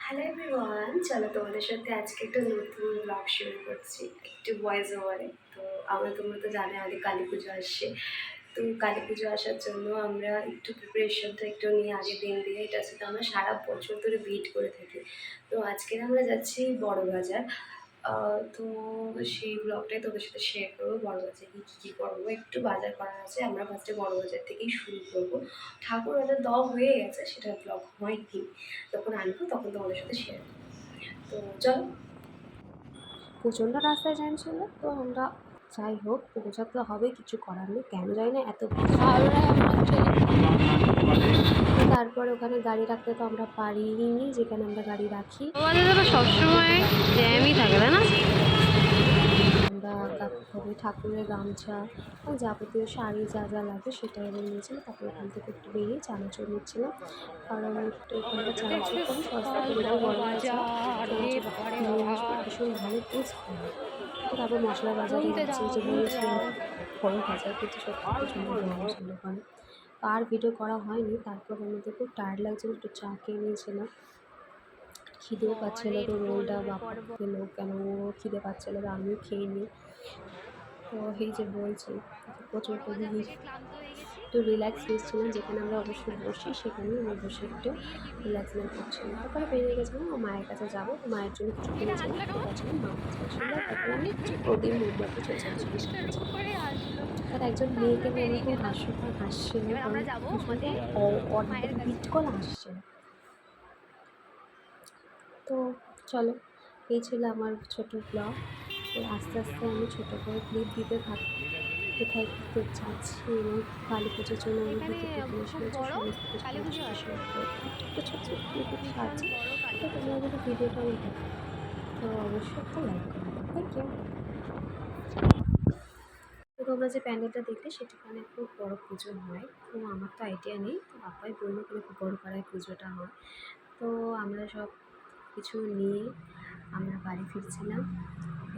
Hello everyone, চলো তোমাদের সাথে আজকে একটা নতুন ব্লগ শুরু করছি, একটু ভয়েস ওভারে। তো তোমরা তো জানো আগে কালী পুজো আসছে। তো কালী পুজো আসার জন্য আমরা একটু প্রিপারেশনটা একটু নিয়ে আগের দিন দিয়ে এটা সাথে আমরা সারা বছর ধরে ওয়েট করে থাকি। তো আজকে আমরা যাচ্ছি বড়বাজার। তো সেই ব্লগটাই তোদের সাথে শেয়ার করবো। বড়বাজারে গিয়ে কী কী করবো, একটু বাজার করার আছে। আমরা ফার্স্টে বড়বাজার থেকেই শুরু করবো। ঠাকুর অর্ডার দেওয়া হয়ে গেছে, সেটা ব্লগ হয়নি। যখন আনবো তখন তোমাদের সাথে শেয়ার করবো। তো চলো। প্রচণ্ড রাস্তায় জ্যাম ছিল, তো আমরা যাই হোক পৌঁছাতে হবে, কিছু করার নেই। কেন যাই না এত তারপরে ওখানে গাড়ি রাখতে তো আমরা পারিনি, যেখানে আমরা গাড়ি রাখি সবসময় জ্যামই থাকে, তাই না? আমরা প্রথমে ঠাকুরের গামছা যাবতীয় শাড়ি যা যা লাগে সেটা এনে নিয়েছিলাম। তারপরে ওখান থেকে একটু বেরিয়ে চানাচুর নিচ্ছিলাম, কারণ একটু এখানকার চানাচুর খুবই সস্তা, খুবই বড় আছে। ভীষণ ভালো টেস্ট করে। তো তারপর মশলা বাজারে যাচ্ছি, যে বলেছিলাম বড় বাজার, কিন্তু সত্যি প্রচণ্ড গরম ছিল ওখানে। আর ভিডিও করা হয়নি। তারপর আমাদের খুব টায়ার্ড লাগছিল, একটু চা খেয়ে নিয়েছিলাম। খিদেও পাচ্ছিলো, তো রোলটা বাবা খেলো, কেন ও খিদে পাচ্ছিলো, তো আমিও খেয়ে নিই। তো এই যে বলছি প্রচুর একটু রিল্যাক্স নিচ্ছিলাম, যেখানে আমরা অবশ্যই বসি সেখানে আমি বসে একটু রিল্যাক্সমেন্ট করছিলাম। তারপরে বেরিয়ে গেছিলাম মায়ের কাছে যাবো, মায়ের জন্য কিছু কিনেছিলাম, তো পাচ্ছিলাম মার কাছে আসলাম। তারপরে আমি কিছু প্রদীপ মোমবাতি আর একজন মেয়েকে নিয়ে আমি খুব হাস্যকর হাসছিল, অর্ধেক বিটকল আসছে। তো চলো, এই ছিল আমার ছোটো ব্লগ। তো আস্তে আস্তে আমি ছোটো করে ক্লিপ দিতে থাকি, কোথায় ঘুরতে যাচ্ছি এবং কালী পুজোর জন্য আমি কী কী প্রিপারেশন আছে সমস্ত কিছু শেয়ার করবো। একটা ছোটো ছোটো ক্লিপের সাহায্যে। তো তোমরা যদি ভিডিওটা দেখো তো অবশ্যই একটা লাইক করবে। Thank you. তো তোমরা যে প্যান্ডেলটা দেখলে সেটাখানে খুব বড় পুজো হয়। তো আমার তো আইডিয়া নেই, তো বাবাই বললো ওখানে খুব বড় পাড়ায় পুজোটা হয়। তো আমরা সব কিছু নিয়ে আমরা বাড়ি ফিরছিলাম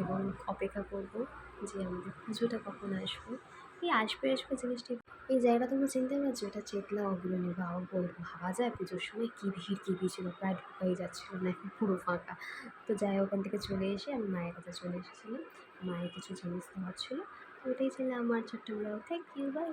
এবং অপেক্ষা করবো যে আমাদের পুজোটা কখন আসবে। এই আসবে আসবে জিনিসটি, এই জায়গাটা তোমরা চিনতে পারছো, এটা চেতলা অগ্রণী। ভাবা যায় পুজোর সময় কী ভিড় ছিল, প্রায় ঢোকাই যাচ্ছিলো না, এখন পুরো ফাঁকা। তো যাই ওখান থেকে চলে এসে আমি মায়ের কাছে চলে এসেছিলাম, মায়ের কিছু জিনিস দেওয়ার ছিল। তো এটাই ছিল আমার ছোট্ট ব্লগ। Thank you, by.